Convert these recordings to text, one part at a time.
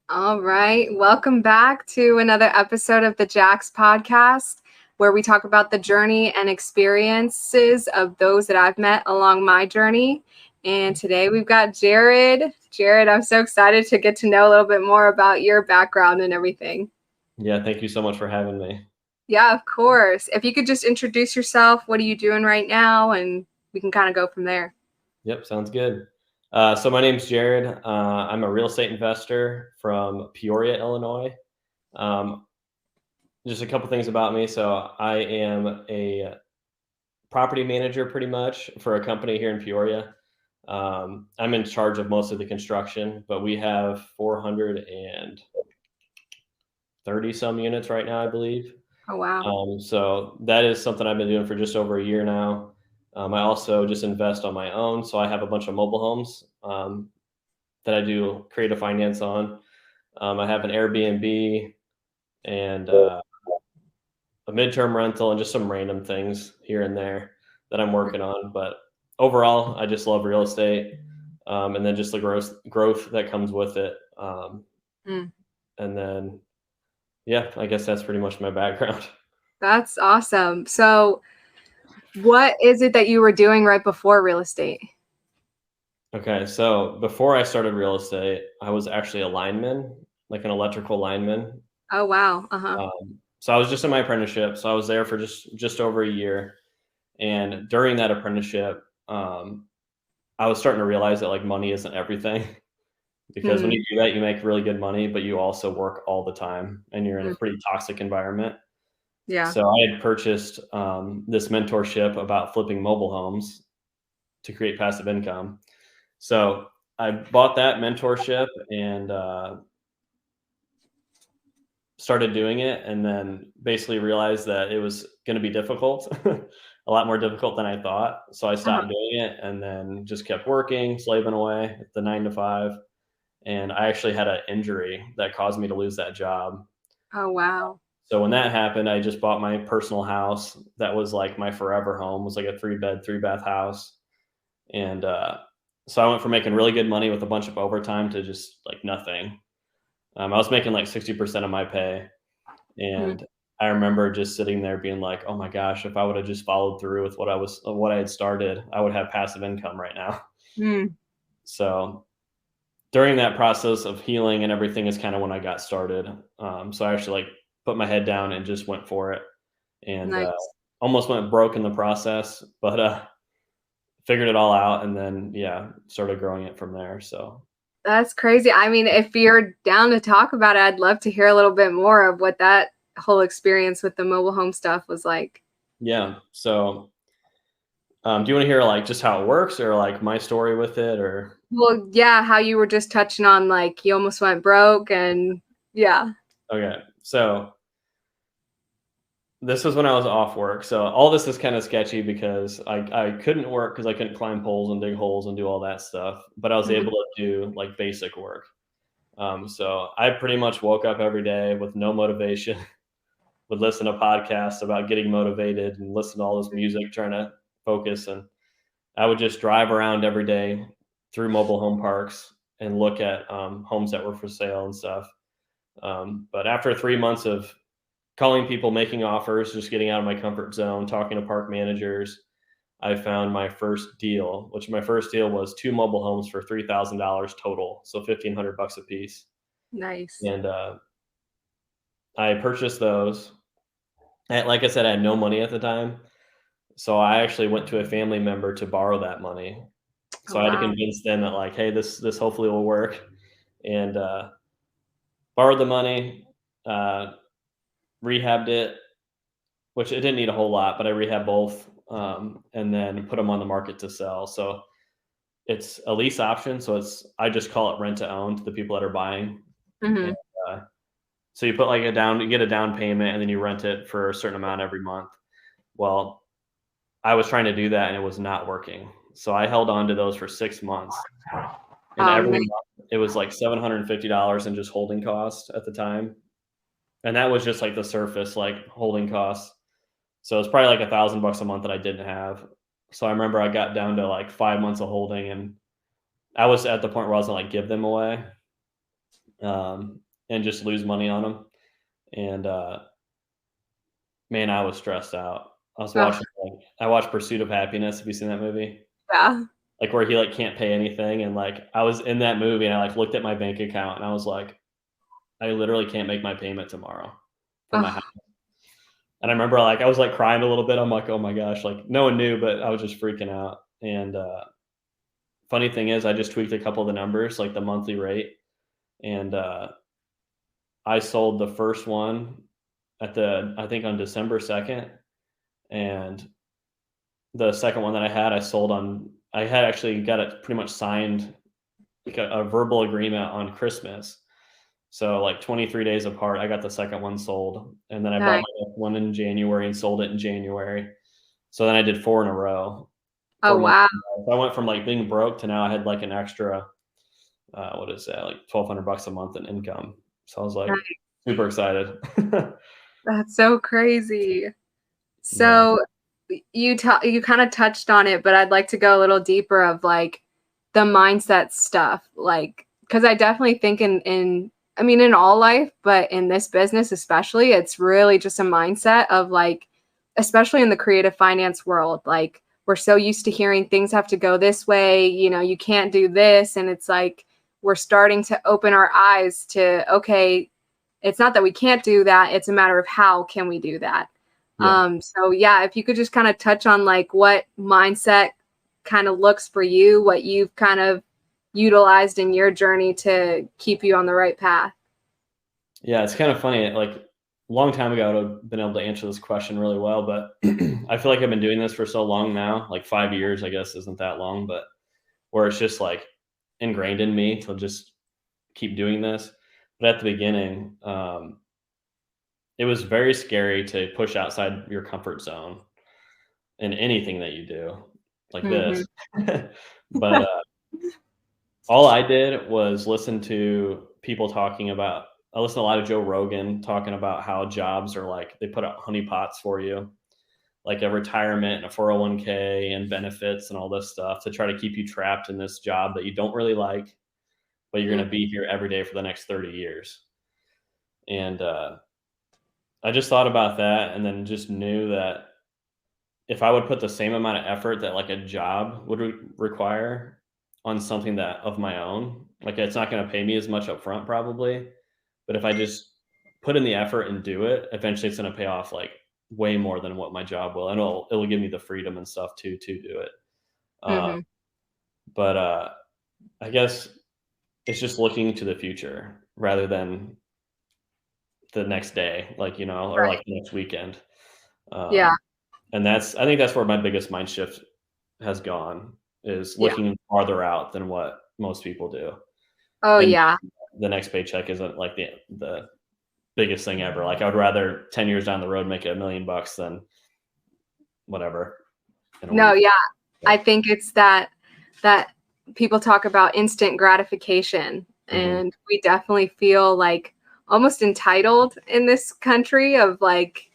All right. Welcome back to another episode of the J.A.X Podcast, where we talk about the journey and experiences of those that I've met along my journey. And today we've got Jarod. Jarod, I'm so excited to get to know a little bit more about your background and everything. Yeah, thank you so much for having me. Yeah, of course. If you could just introduce yourself, what are you doing right now? And we can kind of go from there. Yep, sounds good. So my name's Jarod. I'm a real estate investor from Peoria, Illinois. Um, just a couple things about me. So I am a property manager pretty much for a company here in Peoria. I'm in charge of most of the construction, but we have 430 some units right now, I believe. Oh, wow. So that is something I've been doing for just over a year now. I also just invest on my own. So I have a bunch of mobile homes that I do creative finance on. I have an Airbnb and a midterm rental and just some random things here and there that I'm working on. But overall, I just love real estate and then just the growth that comes with it. Mm, And then, yeah, I guess that's pretty much my background. that's awesome. So, what is it that you were doing right before real estate? Okay, so before I started real estate, I was actually a lineman, like an electrical lineman. Oh, wow. Uh-huh. So I was just in my apprenticeship. So I was there for just over a year, and during that apprenticeship, I was starting to realize that like money isn't everything because when Mm, you do that, you make really good money, but you also work all the time, and you're in a mm, pretty toxic environment. yeah. So I had purchased this mentorship about flipping mobile homes to create passive income. So I bought that mentorship and started doing it, and then basically realized that it was going to be difficult, a lot more difficult than I thought. So I Uh-huh. stopped doing it and then just kept working, slaving away at the 9 to 5. And I actually had an injury that caused me to lose that job. Oh, wow. So when that happened, I just bought my personal house that was like my forever home. It was like a 3 bed, 3 bath house. And so I went from making really good money with a bunch of overtime to just like nothing. I was making like 60% of my pay. Mm, And I remember just sitting there being like, oh my gosh, if I would have just followed through with what I had started, I would have passive income right now. mm, So during that process of healing and everything is kind of when I got started. So I actually like put my head down and just went for it, and nice. almost went broke in the process, but figured it all out, and then yeah, started growing it from there. So That's crazy. I mean, if you're down to talk about it, I'd love to hear a little bit more of what that whole experience with the mobile home stuff was like. yeah. So do you want to hear like just how it works, or like my story with it, or? Well, yeah, how you were just touching on like you almost went broke and yeah. Okay, so this was when I was off work. So all this is kind of sketchy because I couldn't work because I couldn't climb poles and dig holes and do all that stuff, but I was Mhm. able to do like basic work. So I pretty much woke up every day with no motivation, would listen to podcasts about getting motivated and listen to all this music, trying to focus. And I would just drive around every day through mobile home parks and look at homes that were for sale and stuff. But after 3 months of calling people, making offers, just getting out of my comfort zone, talking to park managers, I found my first deal, which my first deal was 2 mobile homes for $3,000 total. So 1,500 bucks a piece. Nice. And I purchased those. And like I said, I had no money at the time. So I actually went to a family member to borrow that money. Oh, So I had to wow. convince them that like, hey, this hopefully will work. And borrowed the money, uh, rehabbed it, which it didn't need a whole lot, but I rehabbed both, and then put them on the market to sell. So it's a lease option. So I just call it rent to own to the people that are buying. And Hmm. uh, so you put like you get a down payment, and then you rent it for a certain amount every month. Well, I was trying to do that and it was not working. So I held on to those for 6 months. And every Nice. month it was like $750 in just holding costs at the time. And that was just like the surface, like holding costs. So it's probably like $1,000 a month that I didn't have. So I remember I got down to like 5 months of holding, and I was at the point where I was gonna like give them away. and just lose money on them. And man, I was stressed out. I was Ugh, watching, I watched Pursuit of Happiness. Have you seen that movie? yeah. Like where he like can't pay anything, and like I was in that movie, and I like looked at my bank account, and I was like, I literally can't make my payment tomorrow for my house. Ugh, And I remember like I was like crying a little bit. I'm like, oh my gosh, like no one knew, but I was just freaking out. And funny thing is, I just tweaked a couple of the numbers, like the monthly rate, and I sold the first one I think on December 2nd, and the second one that I had actually got it pretty much signed, like a verbal agreement on Christmas. So like 23 days apart, I got the second one sold, and then I bought nice. my next one in January and sold it in January. So then I did 4 in a row, Oh, 4 months wow. in a row. So I went from like being broke to now I had like an extra, what is that, like $1,200 a month in income. So I was like Nice. super excited. That's so crazy. Yeah. So you kind of touched on it, but I'd like to go a little deeper of like the mindset stuff. Like, because I definitely think in I mean in all life, but in this business especially, it's really just a mindset of like, especially in the creative finance world, like we're so used to hearing things have to go this way, you can't do this. And it's like we're starting to open our eyes to, okay, it's not that we can't do that, it's a matter of how can we do that. Yeah. So yeah, if you could just kind of touch on like what mindset kind of looks for you, what you've kind of utilized in your journey to keep you on the right path. Yeah, it's kind of funny. Like a long time ago, I would have been able to answer this question really well, but I feel like I've been doing this for so long now, like 5 years, I guess isn't that long, but where it's just like ingrained in me to just keep doing this. But at the beginning, it was very scary to push outside your comfort zone in anything that you do, like Mm-hmm. this. But all I did was listen to people talking about. I listen to a lot of Joe Rogan talking about how jobs are like they put out honeypots for you, like a retirement and a 401k and benefits and all this stuff to try to keep you trapped in this job that you don't really like, but you're going to be here every day for the next 30 years. And I just thought about that and then just knew that if I would put the same amount of effort that like a job would require on something that of my own, like it's not going to pay me as much upfront probably, but if I just put in the effort and do it, eventually it's going to pay off like way more than what my job will, and it'll give me the freedom and stuff to do it. Uh, Mm-hmm. but I guess it's just looking to the future rather than the next day, like or Right. like the next weekend. Yeah. Um, and I think that's where my biggest mind shift has gone, is Yeah. looking farther out than what most people do. Oh And yeah. the next paycheck isn't like the biggest thing ever. Like I would rather 10 years down the road make $1 million than whatever in a No, week. yeah. I So, think it's that people talk about instant gratification, mhm. and we definitely feel like almost entitled in this country of like,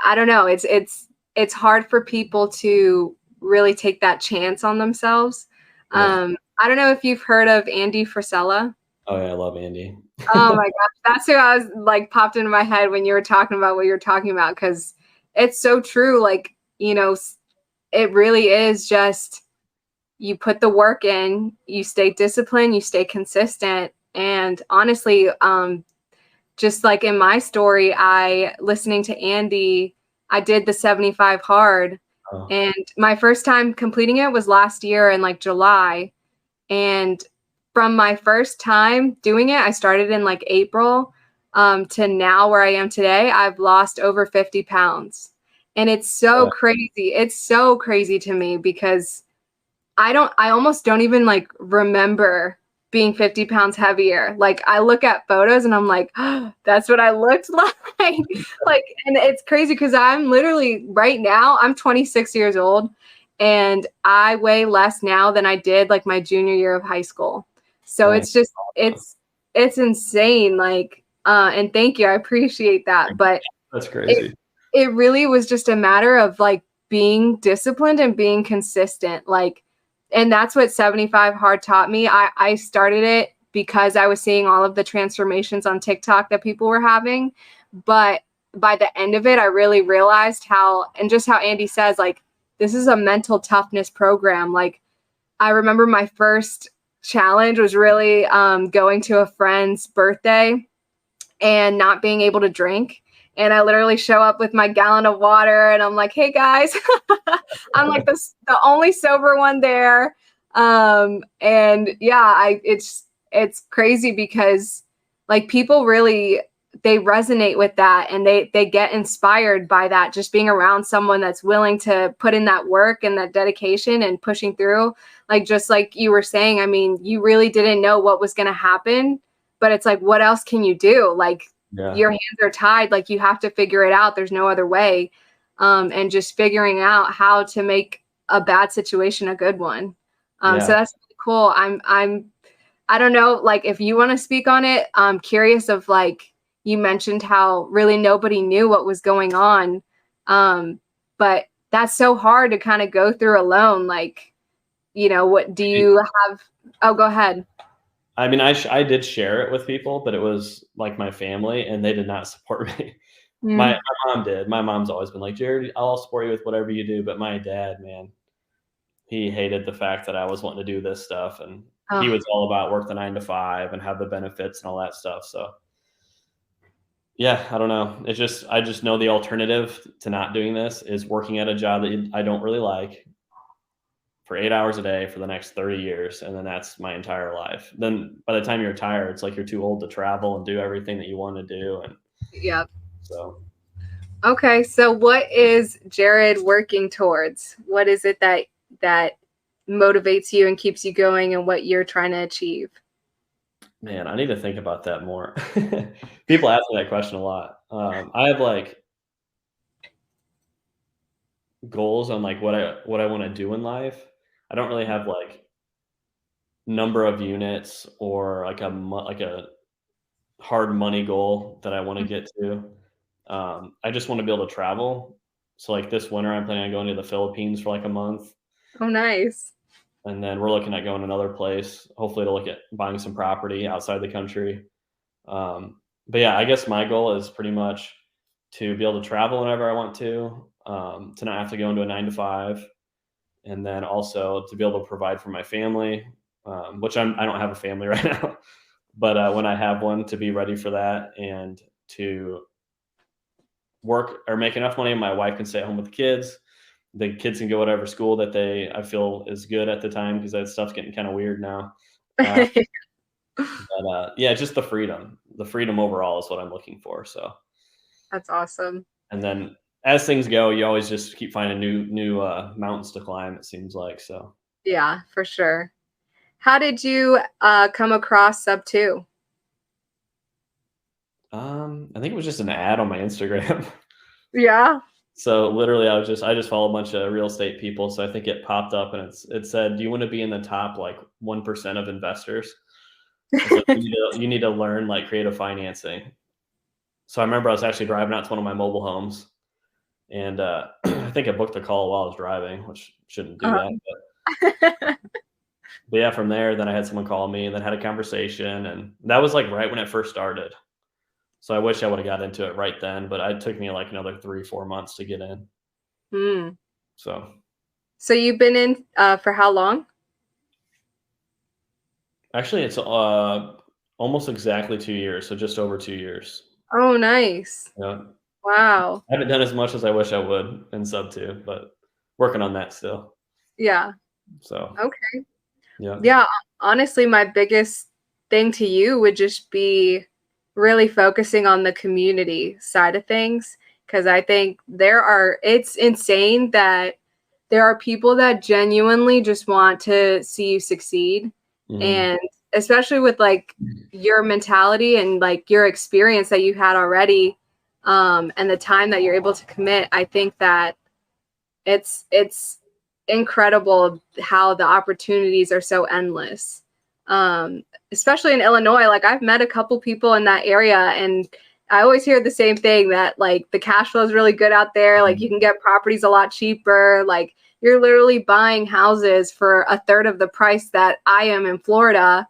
I don't know, it's hard for people to really take that chance on themselves. Yeah. I don't know if you've heard of Andy Frisella. Oh yeah, I love Andy. Oh my gosh, that's who I was like popped into my head when you were talking about what you're talking about, because it's so true. Like, it really is just you put the work in, you stay disciplined, you stay consistent. And honestly, just like in my story, I listening to Andy, I did the 75 hard. Oh, And my first time completing it was last year in like July. And from my first time doing it, I started in like April, to now where I am today, I've lost over 50 pounds. And it's so yeah. crazy. It's so crazy to me because I almost don't even like remember being 50 pounds heavier. Like I look at photos and I'm like, oh, that's what I looked like. Like, and it's crazy because I'm literally right now, I'm 26 years old and I weigh less now than I did like my junior year of high school. So Dang. it's just, it's insane. Like, and thank you. I appreciate that. But That's it, crazy. it really was just a matter of like being disciplined and being consistent. Like, and that's what 75 hard taught me. I started it because I was seeing all of the transformations on TikTok that people were having. But by the end of it, I really realized just how Andy says, like, this is a mental toughness program. Like, I remember my first challenge was really going to a friend's birthday and not being able to drink. And I literally show up with my gallon of water and I'm like, hey guys, I'm like the only sober one there. And yeah, it's crazy because like people really, they resonate with that and they get inspired by that, just being around someone that's willing to put in that work and that dedication and pushing through. Like, just like you were saying, I mean, you really didn't know what was going to happen, but it's like, what else can you do? Like, your hands are tied. Like, you have to figure it out. There's no other way. And just figuring out how to make a bad situation a good one. So that's really cool. I don't know, like, if you want to speak on it, I'm curious of, like, you mentioned how really nobody knew what was going on. But that's so hard to kind of go through alone. Like, you know, what do you have? Oh, go ahead. I mean, I did share it with people, but it was like my family, and they did not support me. My mom did. My mom's always been like, Jared, I'll support you with whatever you do. But my dad, man, he hated the fact that I was wanting to do this stuff, and he was all about work the 9 to 5 and have the benefits and all that stuff. So yeah, I don't know. I just know the alternative to not doing this is working at a job that I don't really like for 8 hours a day for the next 30 years. And then that's my entire life. Then by the time you're retired, it's like you're too old to travel and do everything that you want to do. And so. Okay. So what is Jarod working towards? What is it that motivates you and keeps you going and what you're trying to achieve? Man, I need to think about that more. People ask me that question a lot. I have like goals on like what I want to do in life. I don't really have like number of units or like a hard money goal that I want to get to. I just want to be able to travel. So like this winter, I'm planning on going to the Philippines for like a month. Oh, nice. And then we're looking at going another place, hopefully to look at buying some property outside the country. But yeah, I guess my goal is pretty much to be able to travel whenever I want to not have to go into a 9 to 5. And then also to be able to provide for my family, which I don't have a family right now, but when I have one, to be ready for that and to work or make enough money and my wife can stay at home with the kids. The kids can go whatever school that I feel is good at the time, because that stuff's getting kind of weird now. But yeah, just the freedom overall is what I'm looking for. So that's awesome. And then as things go, you always just keep finding new mountains to climb, it seems like. So yeah, for sure. How did you come across Sub 2? I think it was just an ad on my Instagram. Yeah. So literally I just follow a bunch of real estate people. So I think it popped up and it said, do you want to be in the top like 1% of investors? Like, you need to learn like creative financing. So I remember I was actually driving out to one of my mobile homes, and I think I booked a call while I was driving, which shouldn't do that. But yeah, from there, then I had someone call me and then had a conversation, and that was like right when it first started. So I wish I would have got into it right then, but it took me like another 3-4 months to get in. So you've been in for how long? Actually, it's almost exactly 2 years, so just over 2 years. Oh, nice. Yeah. Wow. I haven't done as much as I wish I would in Sub 2, but working on that still. Yeah. So okay. Yeah. Honestly, my biggest thing to you would just be really focusing on the community side of things, because I think it's insane that there are people that genuinely just want to see you succeed. And especially with like your mentality and like your experience that you had already, and the time that you're able to commit, I think that it's incredible how the opportunities are so endless. Especially in Illinois, like I've met a couple people in that area, and I always hear the same thing, that like the cash flow is really good out there. Like you can get properties a lot cheaper. Like you're literally buying houses for a third of the price that I am in Florida.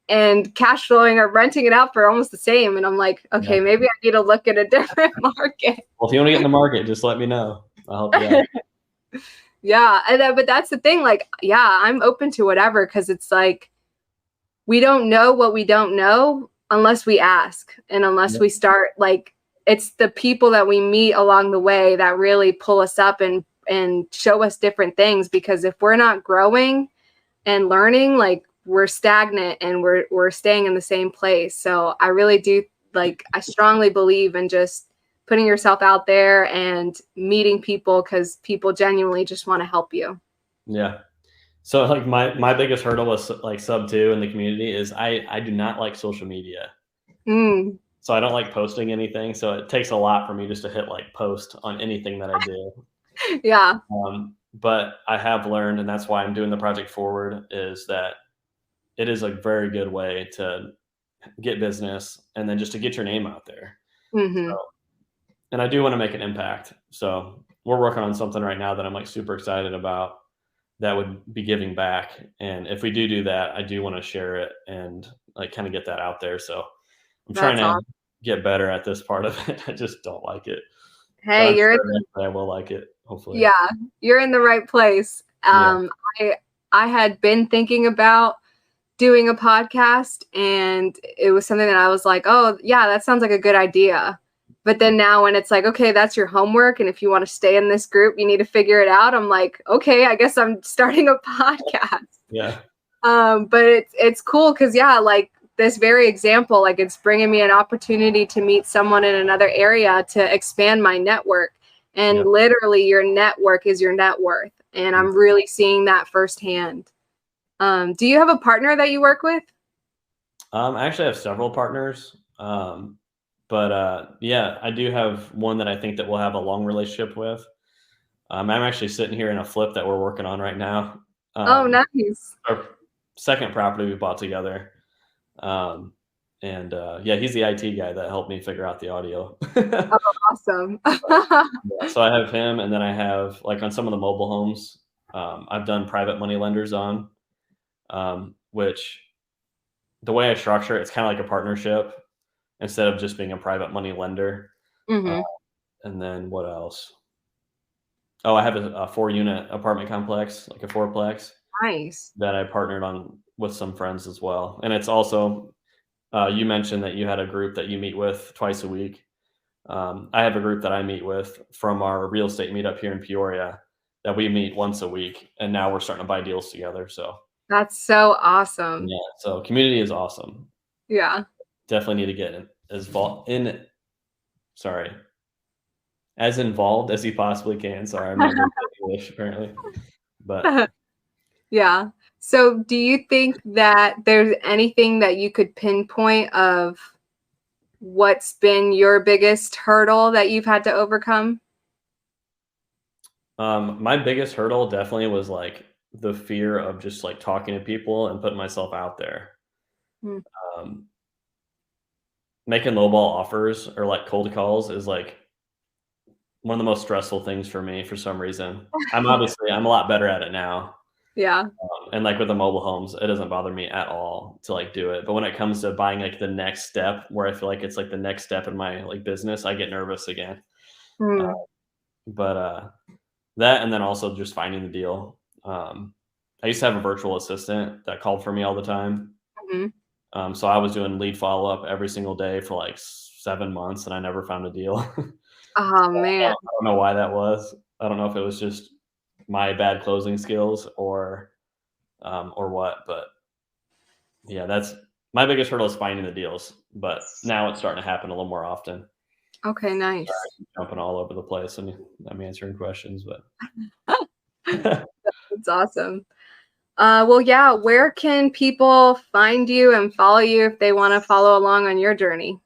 and cash flowing or renting it out for almost the same. And I'm like, okay, maybe I need to look at a different market. Well, if you want to get in the market, just let me know. I'll help you out. Yeah. But that's the thing. Like, yeah, I'm open to whatever, because it's like, we don't know what we don't know unless we ask and unless we start. Like, it's the people that we meet along the way that really pull us up and show us different things. Because if we're not growing and learning, like, we're stagnant and we're staying in the same place. So I really do, like, I strongly believe in just putting yourself out there and meeting people, because people genuinely just want to help you. Yeah. So like my biggest hurdle was like sub 2 in the community is I do not like social media. So I don't like posting anything. So it takes a lot for me just to hit like post on anything that I do. Yeah. But I have learned, and that's why I'm doing the Project Forward, is that it is a very good way to get business and then just to get your name out there. So, and I do want to make an impact. So we're working on something right now that I'm like super excited about that would be giving back. And if we do that, I do want to share it and like kind of get that out there. So I'm trying to get better at this part of it. I just don't like it. Hey, I will like it, hopefully. Yeah, you're in the right place. I had been thinking about doing a podcast, and it was something that I was like, oh yeah, that sounds like a good idea. But then now when it's like, okay, that's your homework, and if you want to stay in this group, you need to figure it out. I'm like, okay, I guess I'm starting a podcast. Yeah. But it's cool, because like this very example, like, it's bringing me an opportunity to meet someone in another area to expand my network. And literally, your network is your net worth. And I'm really seeing that firsthand. Do you have a partner that you work with? I actually have several partners. But I do have one that I think that we'll have a long relationship with. I'm actually sitting here in a flip that we're working on right now. Oh, nice. Our second property we bought together. He's the IT guy that helped me figure out the audio. Oh, awesome. So I have him, and then I have, like, on some of the mobile homes, I've done private money lenders on, which the way I structure it, it's kind of like a partnership instead of just being a private money lender. And then what else? Oh, I have a 4-unit apartment complex, like a 4-plex. Nice. That I partnered on with some friends as well. And it's also, you mentioned that you had a group that you meet with twice a week. I have a group that I meet with from our real estate meetup here in Peoria that we meet once a week. And now we're starting to buy deals together. So that's so awesome. Yeah. So community is awesome. Yeah. Definitely need to get as involved as you possibly can. Sorry, I'm not good at English apparently. But yeah. So do you think that there's anything that you could pinpoint of what's been your biggest hurdle that you've had to overcome? My biggest hurdle definitely was like the fear of just like talking to people and putting myself out there. Making lowball offers or like cold calls is like one of the most stressful things for me for some reason. I'm a lot better at it now. Yeah. And like with the mobile homes, it doesn't bother me at all to like do it. But when it comes to buying like the next step, where I feel like it's like the next step in my like business, I get nervous again. That, and then also just finding the deal. I used to have a virtual assistant that called for me all the time. So I was doing lead follow-up every single day for like 7 months, and I never found a deal. Oh, man. I don't know why that was. I don't know if it was just my bad closing skills or what, but yeah, that's my biggest hurdle is finding the deals, but now it's starting to happen a little more often. Okay, nice. Sorry, I'm jumping all over the place and I'm answering questions, but that's awesome. Well, yeah, where can people find you and follow you if they want to follow along on your journey?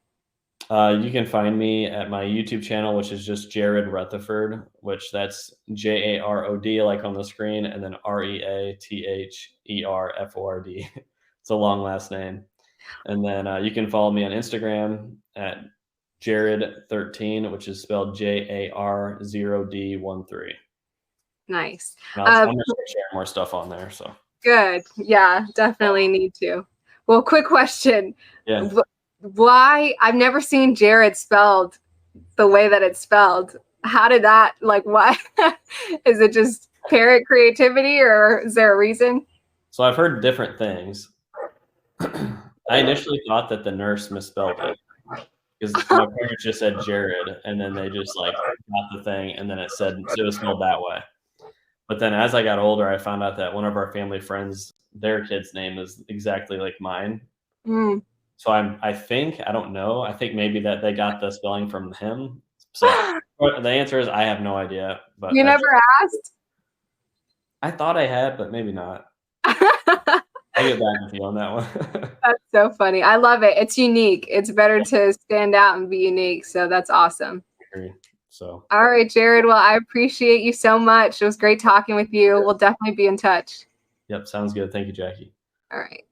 You can find me at my YouTube channel, which is just Jarod Rutherford, which that's Jarod, like on the screen, and then Reatherford. It's a long last name. And then you can follow me on Instagram at Jarod13, which is spelled JAR0D13. Nice. I'm going to share more stuff on there. So good. Yeah, definitely need to. Well, quick question. Yeah. Why? I've never seen Jarod spelled the way that it's spelled. How did that, like, why? Is it just parrot creativity, or is there a reason? So I've heard different things. I initially thought that the nurse misspelled it because my parents just said Jarod, and then they just like got the thing, and then it was spelled that way. But then as I got older, I found out that one of our family friends, their kid's name is exactly like mine. Mm. So I think, I don't know. I think maybe that they got the spelling from him. So the answer is I have no idea. But You never asked? I thought I had, but maybe not. I'll get back with you on that one. That's so funny. I love it. It's unique. It's better to stand out and be unique. So that's awesome. I agree. So. All right, Jarod. Well, I appreciate you so much. It was great talking with you. We'll definitely be in touch. Yep. Sounds good. Thank you, Jackie. All right.